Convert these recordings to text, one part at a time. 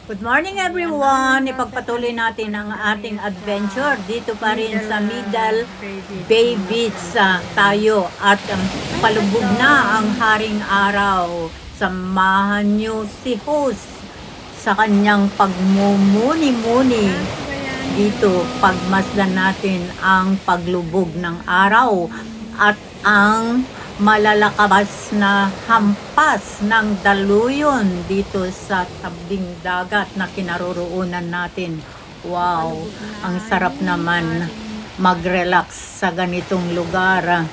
Good morning everyone! Ipagpatuloy natin ang ating adventure dito pa rin sa Middle Bay Beach tayo at palubog na ang haring araw. Samahan niyo si host sa kanyang pagmumuni-muni dito. Pagmasdan natin ang paglubog ng araw at ang malalakabas na hampas ng daluyon dito sa tabing dagat na kinaroroonan natin. Wow, ang sarap naman mag-relax sa ganitong lugar.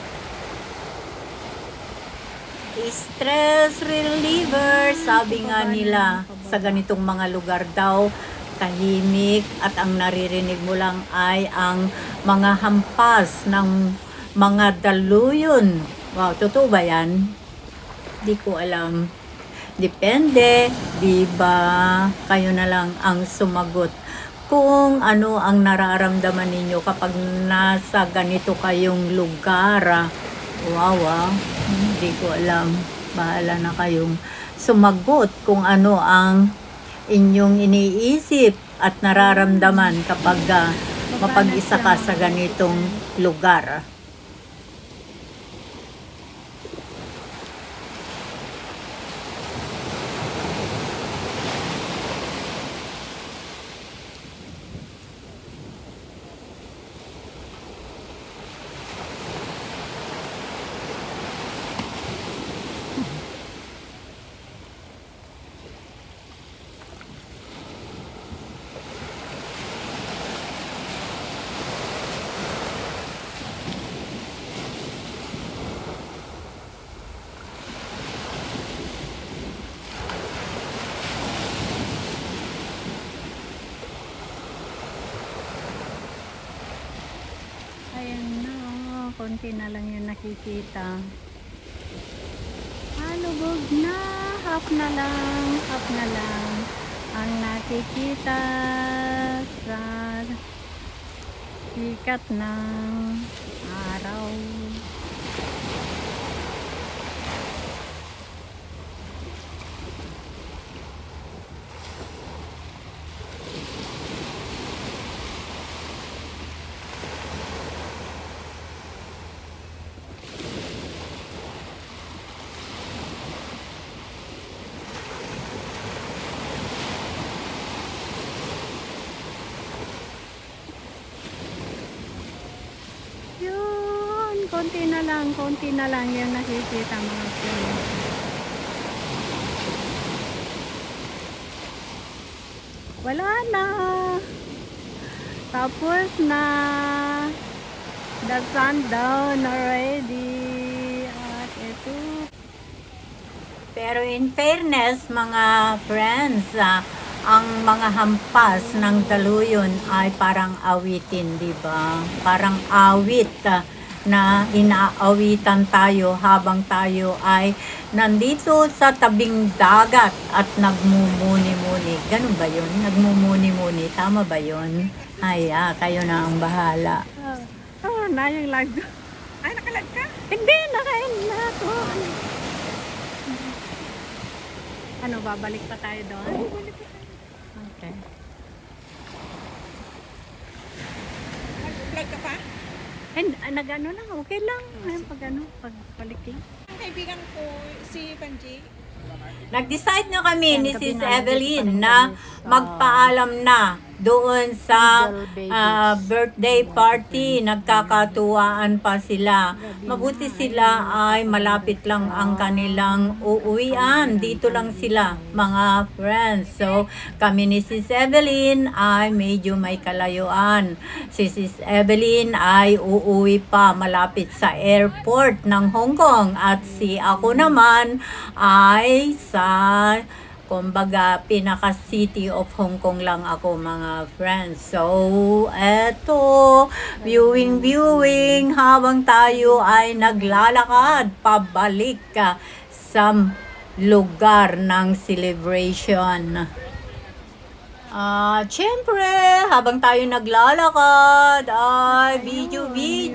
Stress reliever, sabi nga nila, sa ganitong mga lugar daw, tahimik at ang naririnig mo lang ay ang mga hampas ng mga daluyon. Wow, totoo ba yan? Di ko alam. Depende, di ba? Kayo na lang ang sumagot. Kung ano ang nararamdaman ninyo kapag nasa ganito kayong lugar. Wow, di ko alam. Bahala na kayong sumagot kung ano ang inyong iniisip at nararamdaman kapag mapag-isa ka sa ganitong lugar. Ayan na, konti na lang yung nakikita. Lubog na, half na lang ang nakikita sa sikat ng araw. Konti na lang yung nakikita mga friends. Wala na. Tapos na. The sundown already. At ito. Pero in fairness mga friends, ang mga hampas ng daluyon ay parang awitin, di ba? Parang awit na inaawitan tayo habang tayo ay nandito sa tabing dagat at nagmumuni-muni. Ganun ba yun? Nagmumuni-muni. Tama ba yun? Ay, kayo na ang bahala. Na yung live. Ay, nakalag ka? Hindi, naka-end na ako. Ano, babalik pa tayo doon? Oo, balik pa tayo. Okay. Nag-vlog ka pa? And nag-ano lang, okay lang. Pagbalik lang. Ang kaibigan ko, si Panji. Nag-decide na kami ni Sis Evelyn na magpaalam na doon sa birthday party. Nagkakatuwaan pa sila. Mabuti sila ay malapit lang ang kanilang uuwian. Dito lang sila, mga friends. So, kami ni Sis Evelyn ay medyo may kalayuan. Si Sis Evelyn ay uuwi pa malapit sa airport ng Hong Kong. At si ako naman ay sa kumbaga, pinaka-city of Hong Kong lang ako, mga friends. So, eto, viewing habang tayo ay naglalakad pabalik sa lugar ng celebration. Siyempre, habang tayo naglalakad, ay video.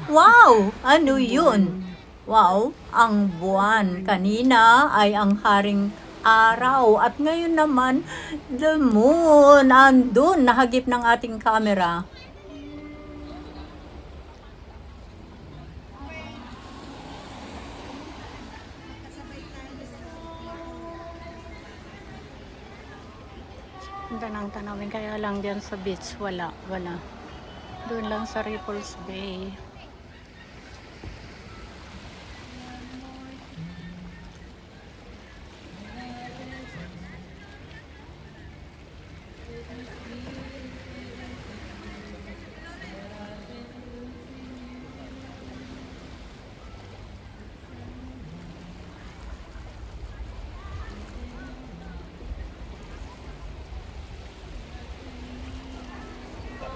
Wow! Ano yun? Wow, ang buwan. Kanina ay ang haring araw. At ngayon naman, the moon, andun, nahagip ng ating camera. Punta ng tanawin, kaya lang dyan sa beach, wala. Doon lang sa Ripples Bay.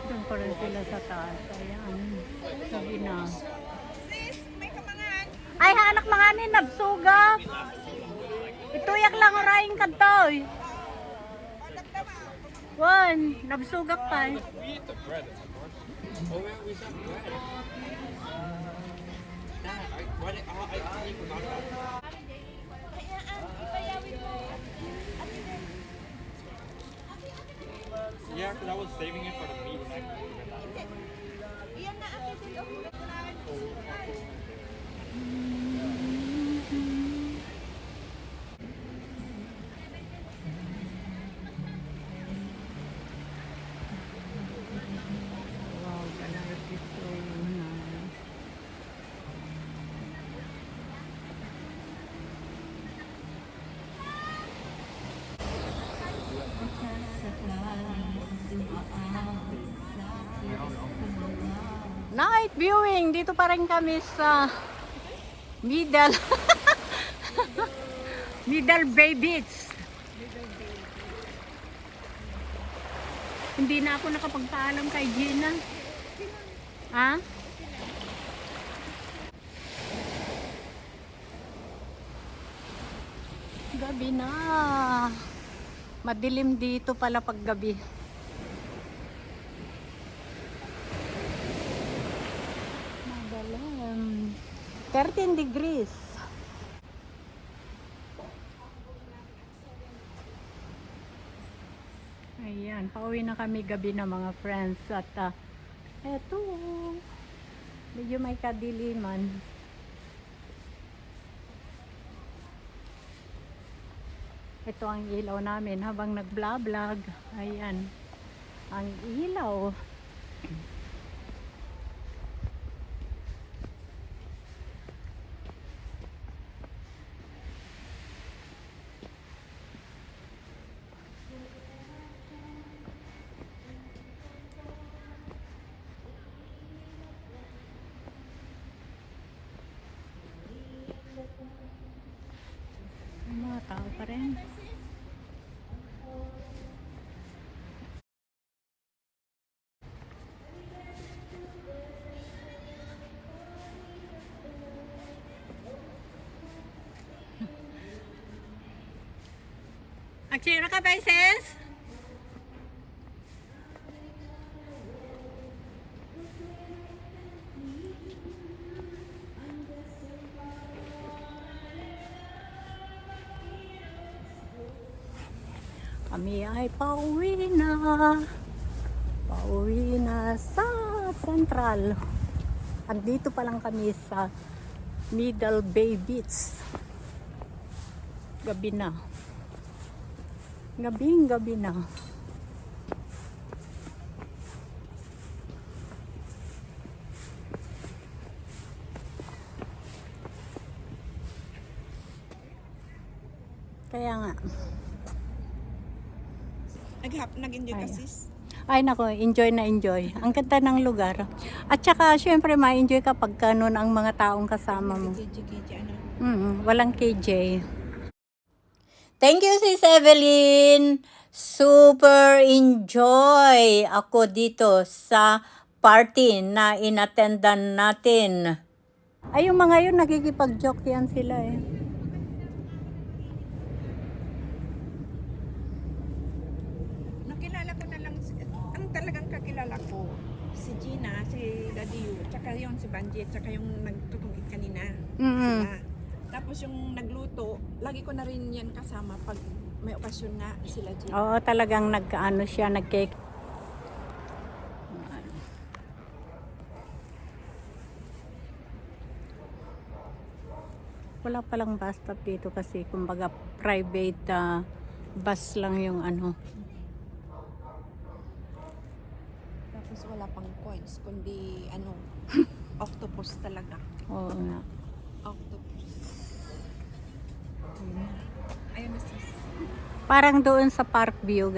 Doon pa rin sila sa taas. Ayan. Sabi na. Ay, anak mga ni, nabsugap. Ituyak lang oraing kantoy. Wan, nabsugap pa. Yeah, because I was saving it for the meat and I forgot. Wow, ganar is so nice. Night viewing. Dito pa rin kami sa Middle Middle Bay Beach. Hindi na ako nakapagpaalam kay Gina. Ha? Gabi na. Madilim dito pala pag gabi. Madalim. 13 degrees. Ayan, pauwi na kami gabi na mga friends. At eto, medyo may kadiliman. Ito ang ilaw namin habang nag-vlog. Ayan, ang ilaw. May mga tao pa rin. Aksira ka, Princess? Kami ay pauwi na. Pauwi na sa Central. Andito pa lang kami sa Middle Bay Beach. Gabi na. Gabi na. Kaya nga. Nag-enjoy ka, Ay. sis? Ay nako, enjoy na enjoy. Ang ganda ng lugar. At saka syempre ma-enjoy ka pagka nun ang mga taong kasama mo. KJ, ano? Walang KJ. Thank you, Sis Evelyn. Super enjoy ako dito sa party na inattendan natin. Ay, yung mga yun, nagkikipag-joke yan sila eh. Nakilala ko na lang, ang talagang kakilala ko, si Gina, si Daddy Yu, tsaka yung si Banji, tsaka yung nagtutungkit kanina. Mm-mm. Sila. Tapos yung nagluto, lagi ko na rin yan kasama pag may okasyon nga sila dyan. Oo, talagang nagkaano siya, nag-cake. Wala palang bus stop dito kasi kumbaga private bus lang yung ano. Tapos wala pang coins, kundi ano, octopus talaga. Oo nga. Octopus. Ayun na sis. Parang doon sa Parkview.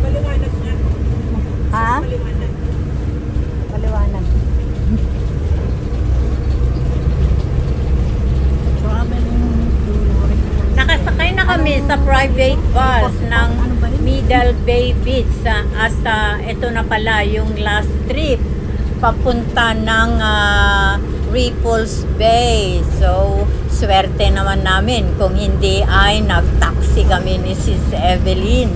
Paliwanag nga. Ha? Paliwanag. Paliwanag. Nakasakay na kami sa private bus ng Middle Bay Beach at ito na pala yung last trip papunta ng Ripples Bay. So, swerte naman namin kung hindi ay nag-taxi kami ni Sis Evelyn.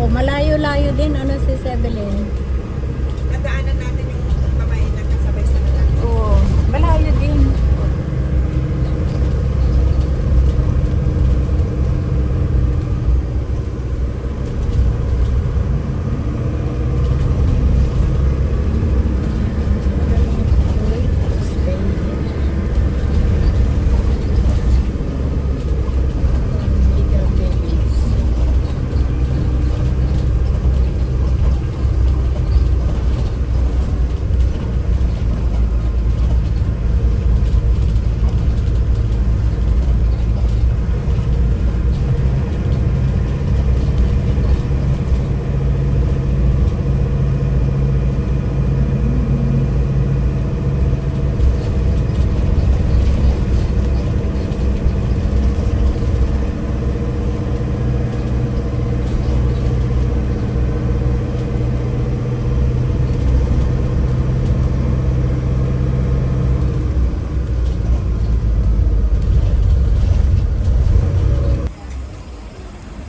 O malayo-layo din ano si Evelyn. Nadaanan natin yung kamay na kasabay sa nila. Oo, malayo din.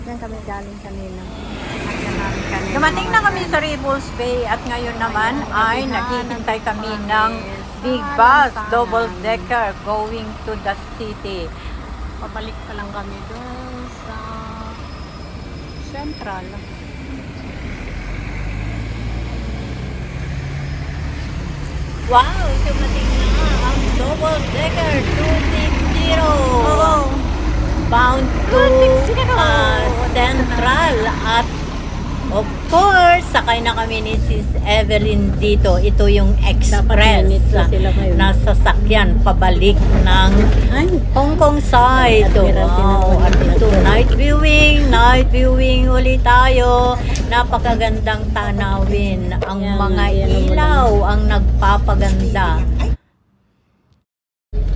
Yan kami galing kanina. Dumating na kami sa Ripples Bay at ngayon naman ay naghihintay kami ng big bus, double decker going to the city. Pabalik pa lang kami doon sa Central. Wow! Dumating na ang double decker 260! Bound to Central at of course, sakay na kami ni Sis Evelyn dito. Ito yung express minutes na sila ngayon. na sasakyan pabalik ng Hong Kong side. Wow! At ito, night viewing ulit tayo. Napakagandang tanawin. Ang Yan, mga yan ang ilaw ang nagpapaganda.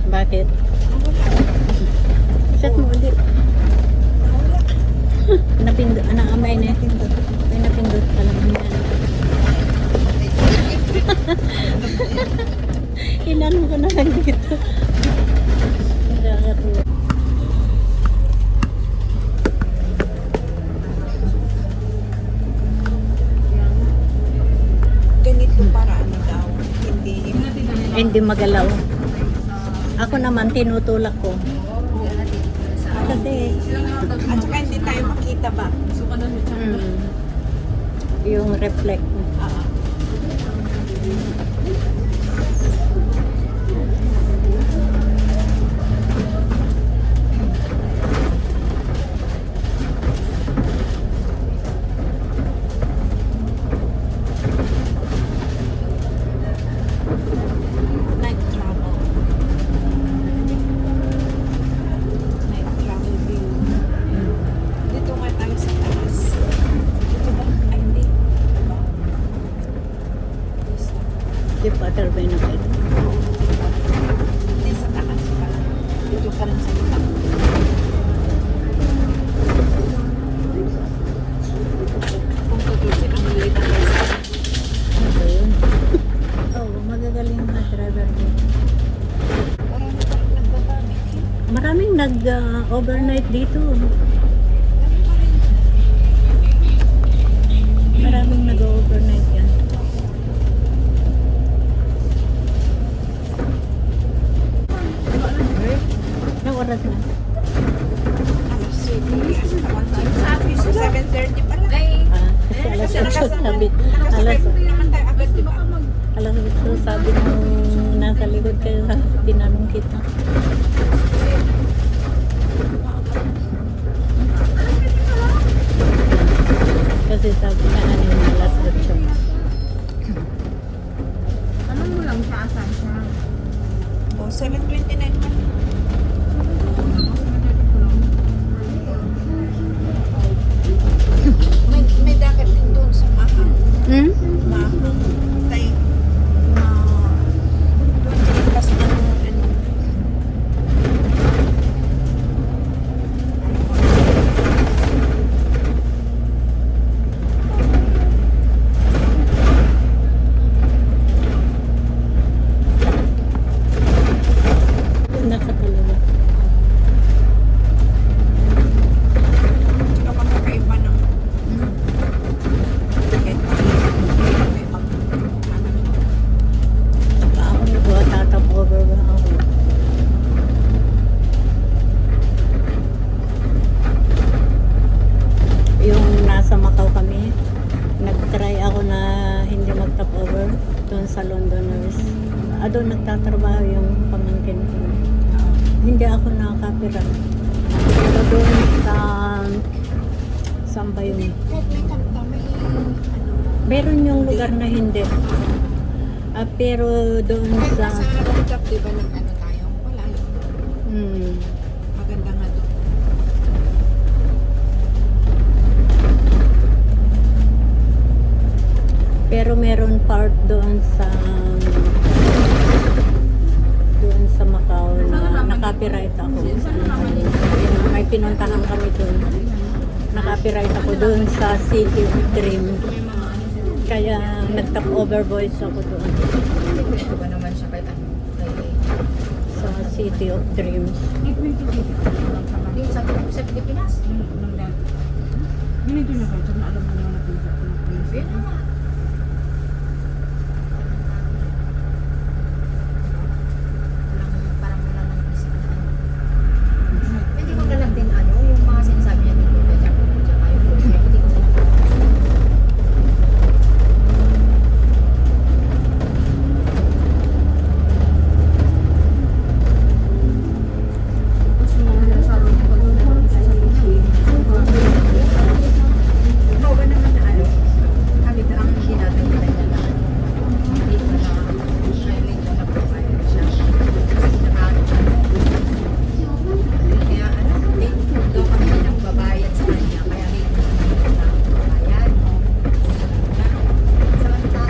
Bakit? Set mo ulit. Napindot. Naamay na. May napindot ka lang. Inano ko na lang dito. Nakakatuwa. Ganito para ano daw, Hindi magalaw. Ako naman tinutulak ko. Kasi at saka hindi tayo makita ba? yung reflect. Night travel. Night travel view. Dito nga tayo sa taas. Dito ba? Ay, hindi. Di pa turbay na kayo. Hindi sa taas pa. Dito pa rin sa taas. Kung tutusin ang maliit ang basa. Ano ba yun? Oh, magaganda Maraming nag-overnight dito. Maraming nag-overnight yan. Anong oras na? Sabi sa 7:30 pala. Kasi alas 8 sabi. Alas naman tayo agad, di ba? Alam ko, sabi nung nasa likod kayo, tinanong kita. Kasi sabi na yung alas 8. Oh, 7:29 pa. May dagat din doon sa Mahang. Hmm? Mahang. Tayo. Doon sa labas ng ano. Nakatalaga. Tsaka magkakaiba ng ticket. May ibang Ako nag-tatap over ba ako? Yung nasa Macau kami, nag-try ako na hindi mag-top over doon sa Londoners. Doon nagtatrabaho yung pamangkin ko. Hindi ako nakakapira. Pero doon sa saan ba yun? kahit may kanta, may ano. Meron yung lugar na hindi. Pero doon Kahit sa nasa rooftop, di ba nag-ano tayo? Wala yun. hmm, Maganda nga doon. pero meron part doon sa Macau na nakapiright ako. Yung may pinuntahan kami doon. Nakapiright ako doon sa City of Dream. Kaya nag-top over voice ako doon. Ito ba naman siya kahit ano? Sa City of Dreams. Sa Pilipinas? Ganito na kayo, na alam mo naman na pinsa ko ng pinsa. Yun na nga. Parang wala nang isip na ano. Pwede ko na lang din ano, yung mga sinasabi niya dito, tsaka yung pwede ko na lang. Tapos yung mga nasabi ko, pag sa Ikaw ba naman na ano, kami na ang ginagawa niya na dito na island na nag-provide siya. Kasi nakano kaya ano, daw kami ng babayad sa kanya, kaya dito na babayad.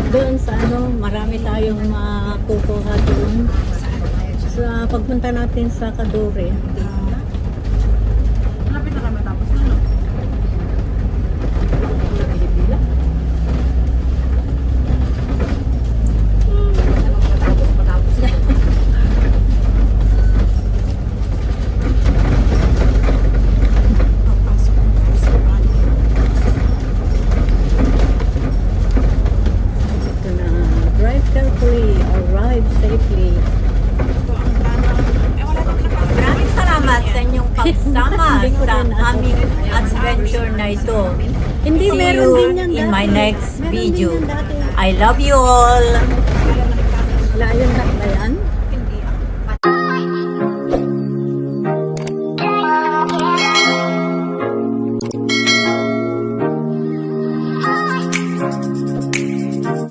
Doon sa marami tayong makukuha doon. Saan bayad siya? Sa pagpunta natin sa Kadore. Malapit na kayo matapos na, no? Matapos na. Papasok na tayo sa bahay. Ito na, drive carefully, arrive safely. Ito ang tanong. Wala naman na Maraming salamat sa inyong pagsama sa aming adventure na ito. Hindi, See meron you din yan in dati. my next Meron din video. yan dati. I love you all. Wala yun na ba yan?